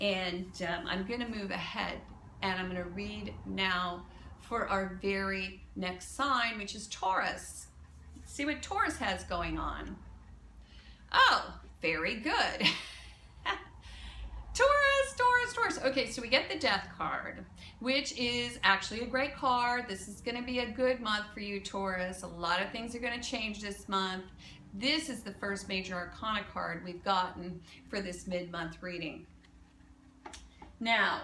And I'm going to move ahead, and I'm going to read now for our very next sign, which is Taurus. Let's see what Taurus has going on. Oh, very good. Taurus, Taurus, Taurus. Okay, so we get the Death card, which is actually a great card. This is going to be a good month for you, Taurus. A lot of things are going to change this month. This is the first major arcana card we've gotten for this mid-month reading. Now,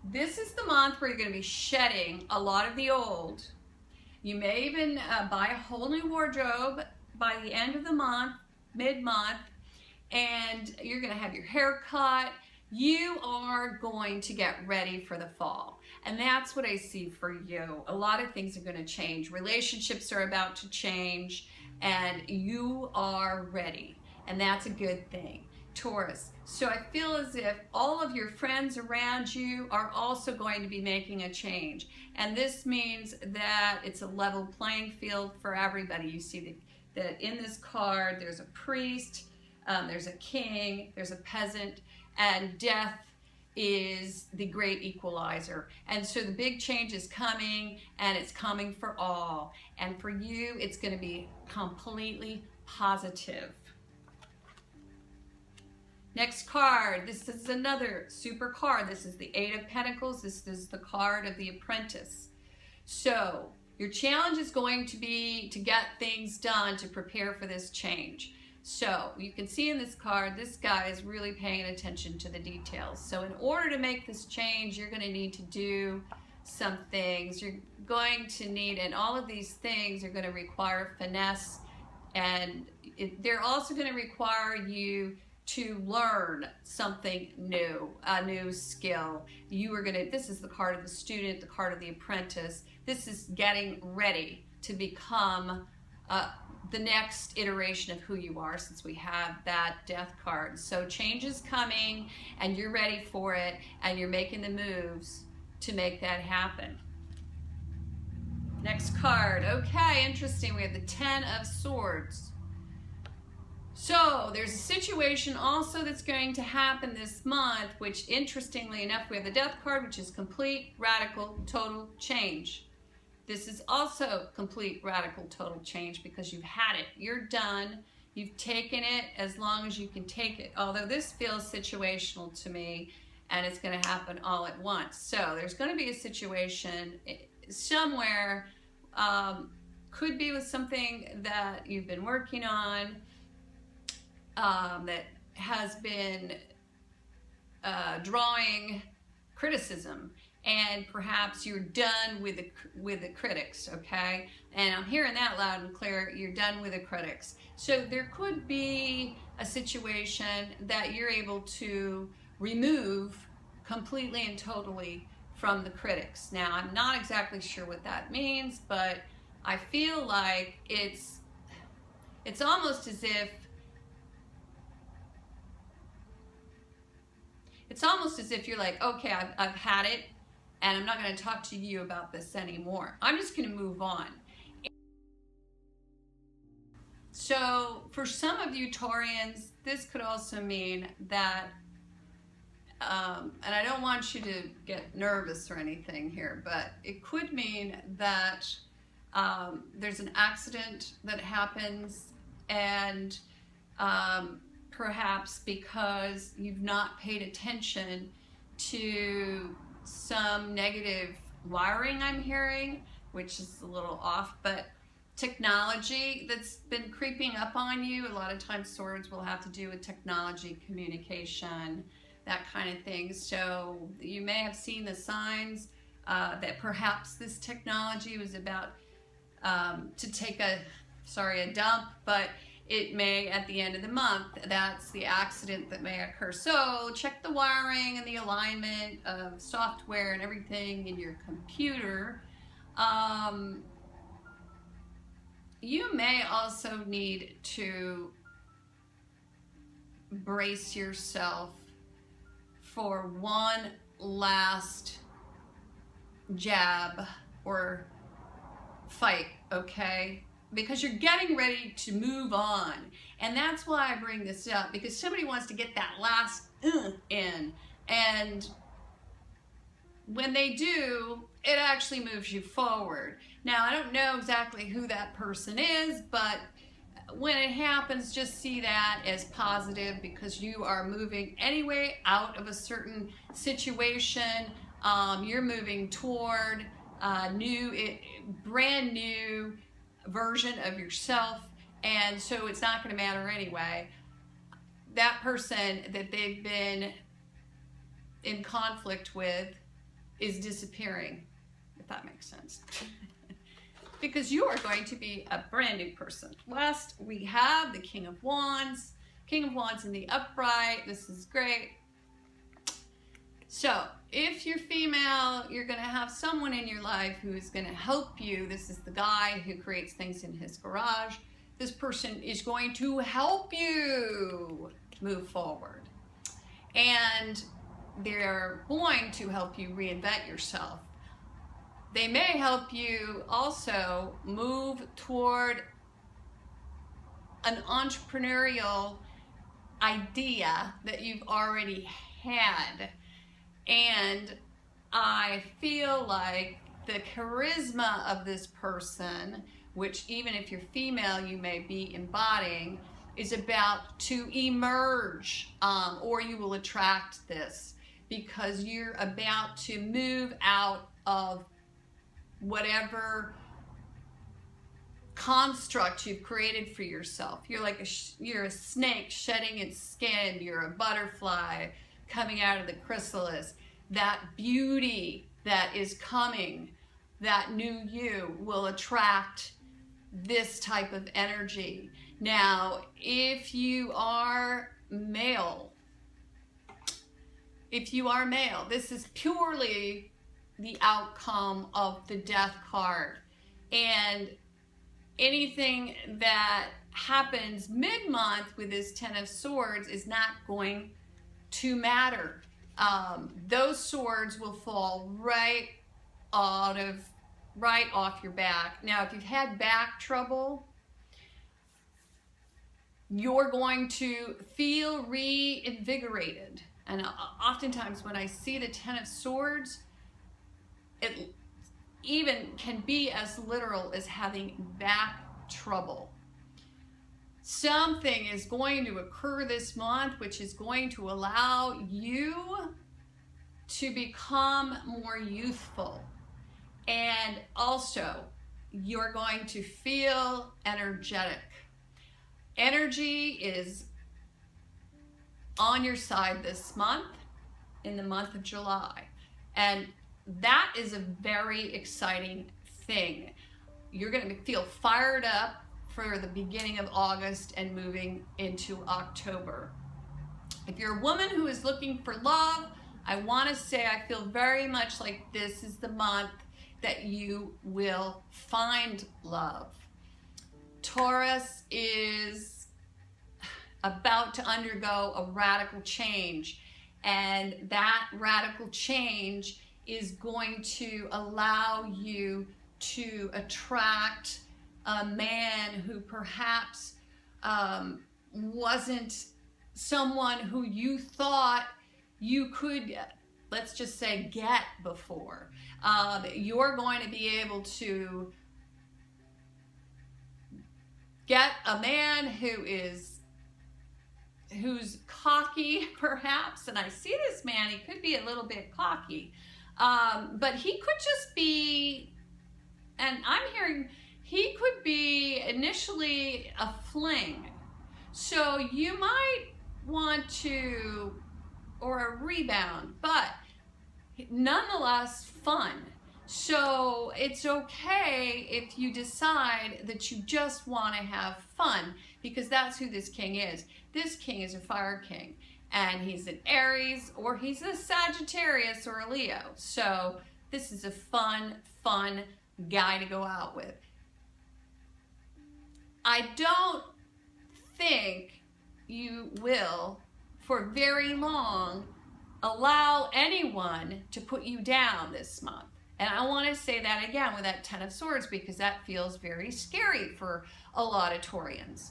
this is the month where you're going to be shedding a lot of the old. You may even buy a whole new wardrobe by the end of the month, mid-month, and you're going to have your hair cut. You are going to get ready for the fall. And that's what I see for you. A lot of things are going to change. Relationships are about to change, and you are ready. And that's a good thing. Taurus. So I feel as if all of your friends around you are also going to be making a change. And this means that it's a level playing field for everybody. You see that in this card, there's a priest, there's a king, there's a peasant, and death is the great equalizer. And so the big change is coming, and it's coming for all. And for you, it's going to be completely positive. Next card, this is another super card. This is the Eight of Pentacles. This is the card of the Apprentice. So your challenge is going to be to get things done to prepare for this change. So you can see in this card, this guy is really paying attention to the details. So in order to make this change, you're going to need to do some things. You're going to need, and all of these things are going to require finesse, and they're also going to require you to learn something new, a new skill. You are gonna, this is the card of the student, the card of the apprentice. This is getting ready to become the next iteration of who you are, since we have that Death card. So change is coming, and you're ready for it, and you're making the moves to make that happen. Next card. Okay, interesting. We have the Ten of Swords. So there's a situation also that's going to happen this month, which interestingly enough, we have the Death card, which is complete, radical, total change. This is also complete, radical, total change, because you've had it. You're done. You've taken it as long as you can take it. Although this feels situational to me, and it's going to happen all at once. So there's going to be a situation somewhere, could be with something that you've been working on, that has been drawing criticism, and perhaps you're done with the critics, okay? And I'm hearing that loud and clear. You're done with the critics. So there could be a situation that you're able to remove completely and totally from the critics. Now, I'm not exactly sure what that means, but I feel like it's almost as if you're like, okay, I've had it, and I'm not going to talk to you about this anymore. I'm just going to move on. So for some of you Taurians, this could also mean that, and I don't want you to get nervous or anything here, but it could mean that there's an accident that happens, and perhaps because you've not paid attention to some negative wiring I'm hearing, which is a little off, but technology that's been creeping up on you. A lot of times swords will have to do with technology, communication, that kind of thing. So you may have seen the signs that perhaps this technology was about to take a dump, but it may, at the end of the month, that's the accident that may occur. So check the wiring and the alignment of software and everything in your computer. You may also need to brace yourself for one last jab or fight, okay? Because you're getting ready to move on. And that's why I bring this up, because somebody wants to get that last in, And when they do, it actually moves you forward. Now, I don't know exactly who that person is, but when it happens, just see that as positive, because you are moving anyway out of a certain situation. You're moving toward a brand new version of yourself, and so it's not going to matter anyway. That person that they've been in conflict with is disappearing, if that makes sense. Because you are going to be a brand new person. Last, we have the King of Wands. King of Wands in the upright. This is great. So, if you're female, you're going to have someone in your life who is going to help you. This is the guy who creates things in his garage. This person is going to help you move forward. And they're going to help you reinvent yourself. They may help you also move toward an entrepreneurial idea that you've already had. And I feel like the charisma of this person, which even if you're female, you may be embodying, is about to emerge, or you will attract this, because you're about to move out of whatever construct you've created for yourself. You're like you're a snake shedding its skin. You're a butterfly coming out of the chrysalis. That beauty that is coming, that new you, will attract this type of energy. Now, if you are male, this is purely the outcome of the Death card. And anything that happens mid-month with this Ten of Swords is not going to matter. Those swords will fall right off your back. Now, if you've had back trouble, you're going to feel reinvigorated. And oftentimes when I see the Ten of Swords, it even can be as literal as having back trouble. Something is going to occur this month which is going to allow you to become more youthful. And also, you're going to feel energetic. Energy is on your side this month, in the month of July. And that is a very exciting thing. You're going to feel fired up for the beginning of August and moving into October. If you're a woman who is looking for love, I want to say I feel very much like this is the month that you will find love. Taurus is about to undergo a radical change, and that radical change is going to allow you to attract a man who perhaps wasn't someone who you thought you could, let's just say, get before. You're going to be able to get a man who's cocky, perhaps, and I see this man, he could be a little bit cocky, but he could just be, and I'm hearing, he could be initially a fling. So you might want to, or a rebound, but nonetheless fun. So it's okay if you decide that you just want to have fun, because that's who this king is. This king is a fire king, and he's an Aries, or he's a Sagittarius or a Leo. So this is a fun guy to go out with. I don't think you will, for very long, allow anyone to put you down this month. And I want to say that again with that Ten of Swords, because that feels very scary for a lot of Taurians.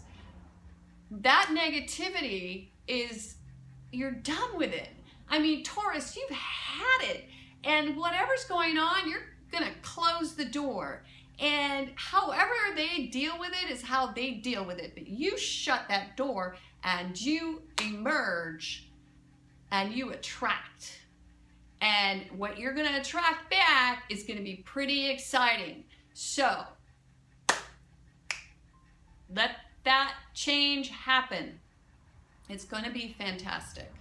That negativity is, you're done with it. I mean, Taurus, you've had it. And whatever's going on, you're going to close the door. And however they deal with it is how they deal with it. But you shut that door and you emerge and you attract. And what you're going to attract back is going to be pretty exciting. So let that change happen. It's going to be fantastic.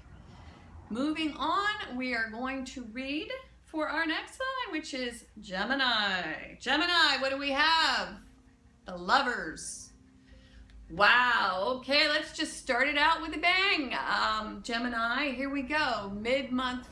Moving on, we are going to read for our next sign, which is Gemini. Gemini, what do we have? The Lovers. Wow, okay, let's just start it out with a bang. Gemini, here we go. Mid-month